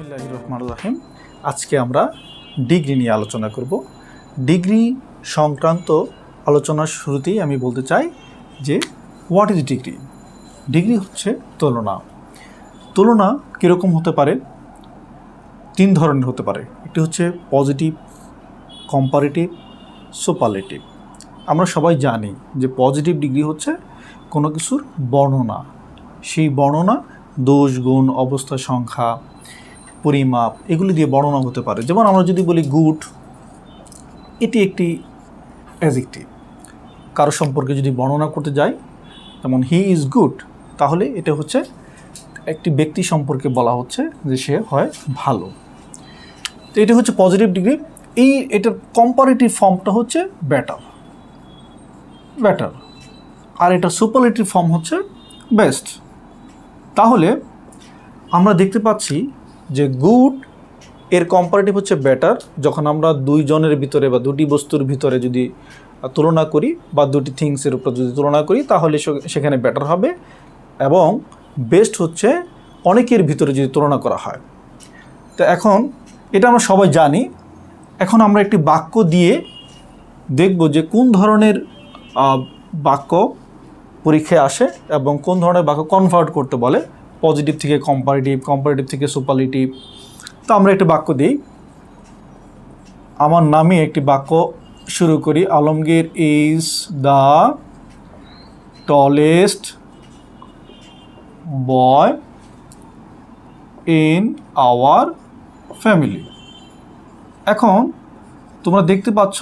বিসমিল্লাহির রহমানির রহিম। আজকে আমরা ডিগ্রি নিয়ে আলোচনা করব। ডিগ্রি সংক্রান্ত আলোচনার শুরুতেই আমি বলতে চাই যে হোয়াট ইজ ডিগ্রি। ডিগ্রি হচ্ছে তুলনা। তুলনা কীরকম হতে পারে? তিন ধরনের হতে পারে। একটি হচ্ছে পজিটিভ, কম্পারেটিভ, সুপারলেটিভ। আমরা সবাই জানি যে পজিটিভ ডিগ্রি হচ্ছে কোনো কিছুর বর্ণনা। সেই বর্ণনা দোষ, গুণ, অবস্থা, সংখ্যা, পরিমাপ এগুলি দিয়ে বর্ণনা হতে পারে। যেমন আমরা যদি বলি গুড, এটি একটি অ্যাডজেক্টিভ। কারো সম্পর্কে যদি বর্ণনা করতে যাই, যেমন হি ইজ গুড, তাহলে এটা হচ্ছে একটি ব্যক্তি সম্পর্কে বলা হচ্ছে যে সে হয় ভালো। তো এটা হচ্ছে পজিটিভ ডিগ্রি। এটার কম্পারেটিভ ফর্মটা হচ্ছে বেটার, আর এটা সুপারলেটিভ ফর্ম হচ্ছে বেস্ট। তাহলে আমরা দেখতে পাচ্ছি যে গুড এর কম্পারেটিভ হচ্ছে বেটার যখন আমরা দুইজনের ভিতরে বা দুটি বস্তুর ভিতরে যদি তুলনা করি বা দুটি থিংসের উপর যদি তুলনা করি তাহলে সেখানে বেটার হবে। এবং বেস্ট হচ্ছে অনেকের ভিতরে যদি তুলনা করা হয়। তো এখন এটা আমরা সবাই জানি। এখন আমরা একটি বাক্য দিয়ে দেখব যে কোন ধরনের বাক্য পরীক্ষায় আসে এবং কোন ধরনের বাক্য কনভার্ট করতে বলে, পজিটিভ থেকে কম্পারেটিভ, কম্পারেটিভ থেকে সুপারলেটিভ। তো আমরা একটি বাক্য দিই। আমার নামে একটি বাক্য শুরু করি। Alamgir is the tallest boy in our family. এখন তোমরা দেখতে পাচ্ছ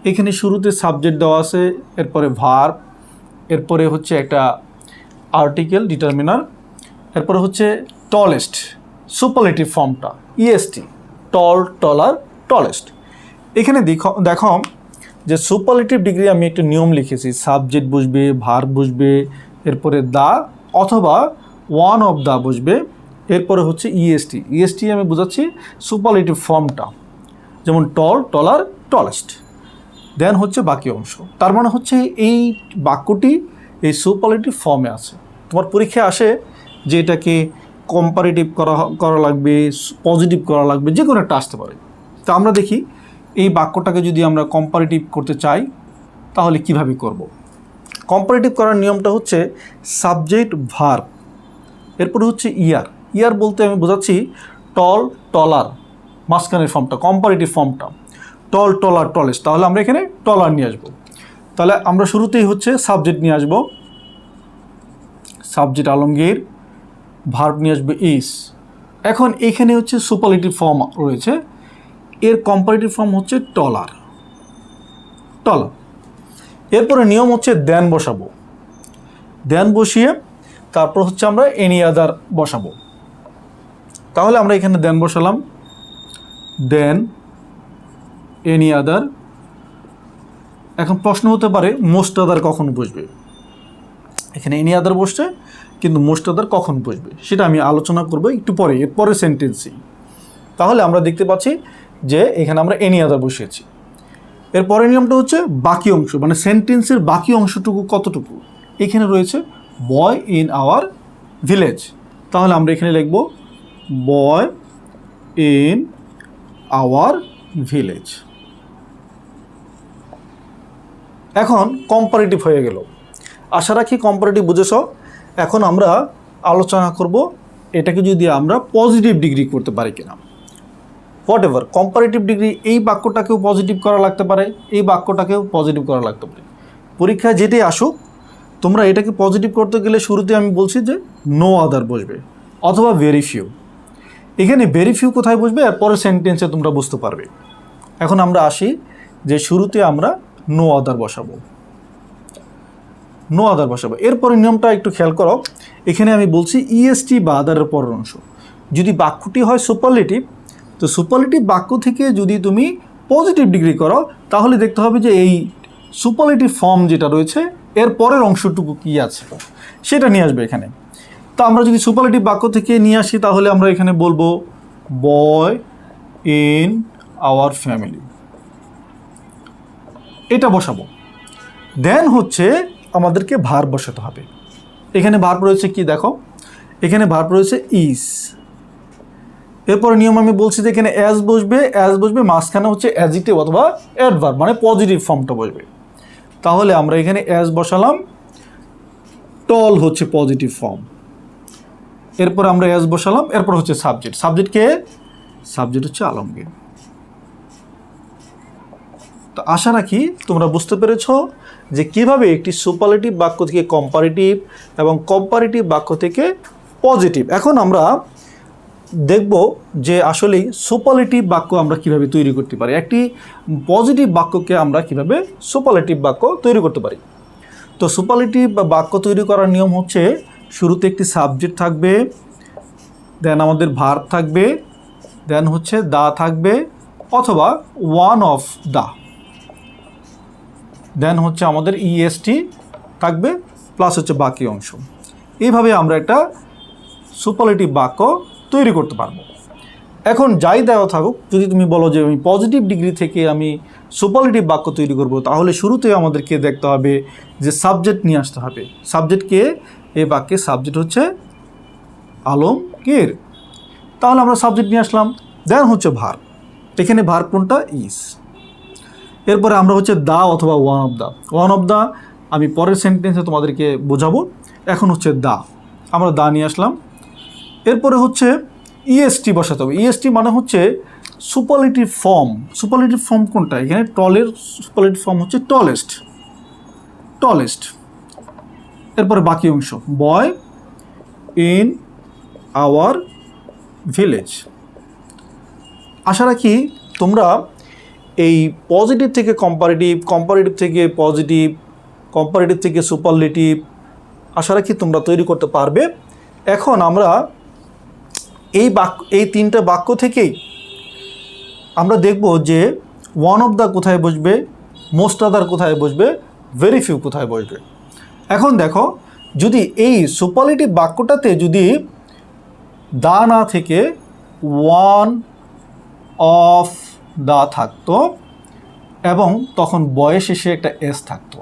এখানে শুরুতে সাবজেক্ট দেওয়া আছে, এরপরে ভার্ব, এরপরে হচ্ছে একটা আর্টিকেল ডিটারমিনার, এরপরে হচ্ছে টলেস্ট সুপারলেটিভ ফর্মটা ইএসটি, টল, টলার, টলেস্ট। এখানে দেখো যে সুপারলেটিভ ডিগ্রি আমি একটা নিয়ম লিখেছি। সাবজেক্ট বসবে, ভার্ব বসবে, এরপরে দা অথবা ওয়ান অফ দা বসবে, এরপরে হচ্ছে ইএসটি আমি বোঝাচ্ছি সুপারলেটিভ ফর্মটা, যেমন টল, টলার, টলেস্ট। দেন হচ্ছে বাকি অংশ। তার মানে হচ্ছে এই বাক্যটি এই সুপারলেটিভ ফর্মে আছে। তোমার পরীক্ষায় আসে যে এটাকে কম্পারেটিভ করা লাগবে, পজিটিভ করা লাগবে, যে কোনো একটা আসতে পারে। তো আমরা দেখি এই বাক্যটাকে যদি আমরা কম্পারেটিভ করতে চাই তাহলে কিভাবে করব। কম্পারেটিভ করার নিয়মটা হচ্ছে সাবজেক্ট, ভার্ব, এরপরে হচ্ছে ইয়ার বলতে আমি বোঝাচ্ছি টল, টলার, মাঝখানের ফর্মটা, কম্পারেটিভ ফর্মটা টল, টলার, টলেস্ট। তাহলে আমরা এখানে টলার নিয়ে আসবো। তাহলে আমরা শুরুতেই হচ্ছে সাবজেক্ট নিয়ে আসবো, সাবজেক্ট আলমগীর, ভার্ব নিয়ে আসবে ইজ। এখন এখানে হচ্ছে সুপারলেটিভ ফর্ম রয়েছে, এর কম্পারেটিভ ফর্ম হচ্ছে টলার। এরপরে নিয়ম হচ্ছে দেন বসাবো, দেন বসিয়ে তারপর হচ্ছে আমরা এনি আদার বসাবো। তাহলে আমরা এখানে দেন বসালাম, দেন এনি আদার। এখন প্রশ্ন হতে পারে মোস্ট আদার কখন বসবে? এখানে এনি আদার বসছে, কিন্তু মোস্ট আদার কখন বসবে সেটা আমি আলোচনা করব একটু পরে, এরপরে সেন্টেন্সই। তাহলে আমরা দেখতে পাচ্ছি যে এখানে আমরা এনি আদার বসিয়েছি। এরপরের নিয়মটা হচ্ছে বাকি অংশ, মানে সেন্টেন্সের বাকি অংশটুকু কতটুকু। এখানে রয়েছে বয় ইন আওয়ার ভিলেজ, তাহলে আমরা এখানে লিখব বয় ইন আওয়ার ভিলেজ। এখন কম্পারেটিভ হয়ে গেল। আশা রাখি কম্পারেটিভ বুঝেছ। এখন আমরা আলোচনা করব এটাকে যদি আমরা পজিটিভ ডিগ্রি করতে পারি কিনা। হোয়াট এভার কম্পারেটিভ ডিগ্রি, এই বাক্যটাকেও পজিটিভ করা লাগতে পারে, এই বাক্যটাকেও পজিটিভ করা লাগতে পারে। পরীক্ষায় যেটাই আসুক, তোমরা এটাকে পজিটিভ করতে গেলে শুরুতে আমি বলছি যে নো আদার বসবে অথবা ভেরি ফিউ। এখানে ভেরি ফিউ কোথায় বসবে আর পরের সেন্টেন্সে তোমরা বুঝতে পারবে। এখন আমরা আসি যে শুরুতে আমরা নো আদার বসাবো, এরপরে নিয়মটা একটু খেয়াল করো। এখানে আমি বলছি ইএসটি বা আদারের পরের অংশ। যদি বাক্যটি হয় সুপারলেটিভ, তো সুপারলেটিভ বাক্য থেকে যদি তুমি পজিটিভ ডিগ্রি করো তাহলে দেখতে হবে যে এই সুপারলেটিভ ফর্ম যেটা রয়েছে এর পরের অংশটুকু কী আছে সেটা নিয়ে আসবে এখানে। তো আমরা যদি সুপারলেটিভ বাক্য থেকে নিয়ে আসি তাহলে আমরা এখানে বলবো বয় ইন আওয়ার ফ্যামিলি, এটা বসাবো। দেন হচ্ছে আমাদেরকে ভার্ব বসাতে হবে। এখানে ভার্ব রয়েছে কি দেখো, এখানে ভার্ব রয়েছে ইজ। এরপরে নিয়ম আমি বলছি যে এখানে অ্যাজ বসবে, মাঝখানে হচ্ছে অ্যাডজেক্টিভ অথবা অ্যাডভার্ব, মানে পজিটিভ ফর্মটা বসবে। তাহলে আমরা এখানে অ্যাজ বসালাম, টল হচ্ছে পজিটিভ ফর্ম। এরপর আমরা অ্যাজ বসালাম, এরপর হচ্ছে সাবজেক্ট। সাবজেক্ট হচ্ছে আলমগীর। তো আশা রাখি তোমরা বুঝতে পেরেছো যে কিভাবে একটি সুপারলেটিভ বাক্য থেকে কম্পারেটিভ এবং কম্পারেটিভ বাক্য থেকে পজিটিভ। এখন আমরা দেখব যে আসলে সুপারলেটিভ বাক্য আমরা কিভাবে তৈরি করতে পারি, একটি পজিটিভ বাক্যকে আমরা কিভাবে সুপারলেটিভ বাক্য তৈরি করতে পারি। তো সুপারলেটিভ বাক্য তৈরি করার নিয়ম হচ্ছে শুরুতে একটি সাবজেক্ট থাকবে, দেন আমাদের ভার্ব থাকবে, দেন হচ্ছে দা থাকবে অথবা ওয়ান অফ দা, দেন হচ্ছে আমাদের ইএসটি থাকবে, প্লাস হচ্ছে বাকি অংশ। এইভাবে আমরা একটা সুপারলেটিভ বাক্য তৈরি করতে পারবো। এখন যাই দেওয়া থাকুক, যদি তুমি বলো যে আমি পজিটিভ ডিগ্রি থেকে আমি সুপারলেটিভ বাক্য তৈরি করব, তাহলে শুরুতে আমাদেরকে দেখতে হবে যে সাবজেক্ট নিয়ে আসতে হবে। সাবজেক্টকে, এই বাক্যে সাবজেক্ট হচ্ছে আলমগীর, তাহলে আমরা সাবজেক্ট নিয়ে আসলাম। দেন হচ্ছে ভার্ব, এখানে ভার্ব কোনটা? ইজ। এরপরে আমরা হচ্ছে দা অথবা ওয়ান অফ দা আমি পরের সেন্টেন্সে তোমাদেরকে বোঝাবো। এখন হচ্ছে দা, আমরা দা নিয়ে আসলাম। এরপরে হচ্ছে ইএসটি বসাতে হবে। ইএসটি মানে হচ্ছে সুপারলেটিভ ফর্ম। সুপারলেটিভ ফর্ম কোনটা? এখানে টলের সুপারলেটিভ ফর্ম হচ্ছে টলেস্ট। এরপরে বাকি অংশ, বয় ইন আওয়ার ভিলেজ। আশা রাখি তোমরা এই পজিটিভ থেকে কম্পারেটিভ থেকে পজিটিভ, কম্পারেটিভ থেকে সুপারলেটিভ, আশা রাখি তোমরা তৈরি করতে পারবে। এখন আমরা এই তিনটা বাক্য থেকেই আমরা দেখব যে ওয়ান অফ দ্য কোথায় বসবে, মোস্ট আদার কোথায় বসবে, ভেরি ফিউ কোথায় বসবে। এখন দেখো, যদি এই সুপারলেটিভ বাক্যটাতে যদি দা না থেকে ওয়ান অফ দা থাকতো এবং তখন বয়েস শেষে একটা এস থাকতো,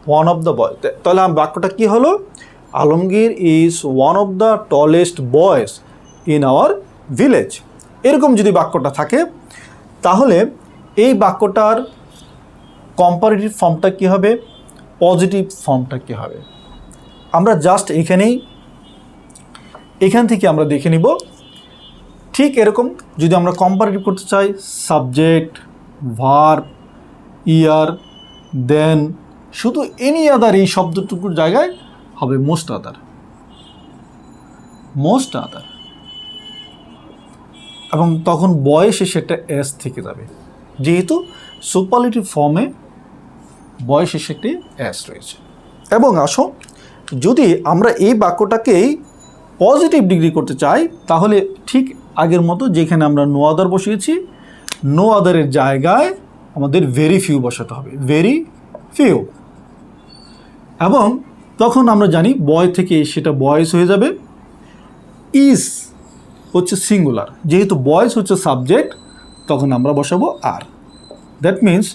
ওয়ান অফ দ্য বয়, তাহলে বাক্যটা কি হলো? Alamgir is one of the tallest বয়েস ইন আওয়ার ভিলেজ। এরকম যদি বাক্যটা থাকে, তাহলে এই বাক্যটার কম্পারেটিভ ফর্মটা কী হবে, পজিটিভ ফর্মটা কী হবে, আমরা জাস্ট এখান থেকে আমরা দেখে নিব। ঠিক এরকম যদি আমরা কম্পারেটিভ করতে চাই, সাবজেক্ট, ভার্ব, ইয়ার, দেন শুধু এনি আদার, এই শব্দটুকুর জায়গায় হবে মোস্ট আদার, এবং তখন বয়েস শেষে একটা এস থেকে যাবে, যেহেতু সুপারলেটিভ ফর্মে বয়েস শেষে একটি এস রয়েছে। এবং আসো, যদি আমরা এই বাক্যটাকেই পজিটিভ ডিগ্রি করতে চাই, তাহলে ঠিক আগের মতো যেখানে আমরা নো আদার বসিয়েছি, নো আদারের জায়গায় আমাদের ভেরি ফিউ বসাতে হবে, ভেরি ফিউ। এবং তখন আমরা জানি বয় থেকে সেটা বয়েস হয়ে যাবে। ইজ হচ্ছে সিঙ্গুলার, যেহেতু বয়েস হচ্ছে সাবজেক্ট, তখন আমরা বসাবো আর। That means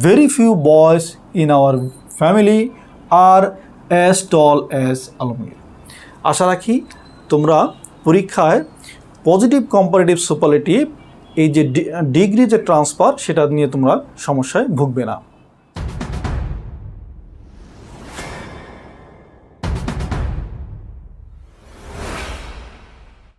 very few boys in our family are as tall as Alamgir. আশা রাখি তোমরা পরীক্ষায় পজিটিভ, কম্পারেটিভ, সুপারলেটিভ, এই যে ডিগ্রি যে ট্রান্সফার, সেটা নিয়ে তোমরা সমস্যায় ভুগবে না।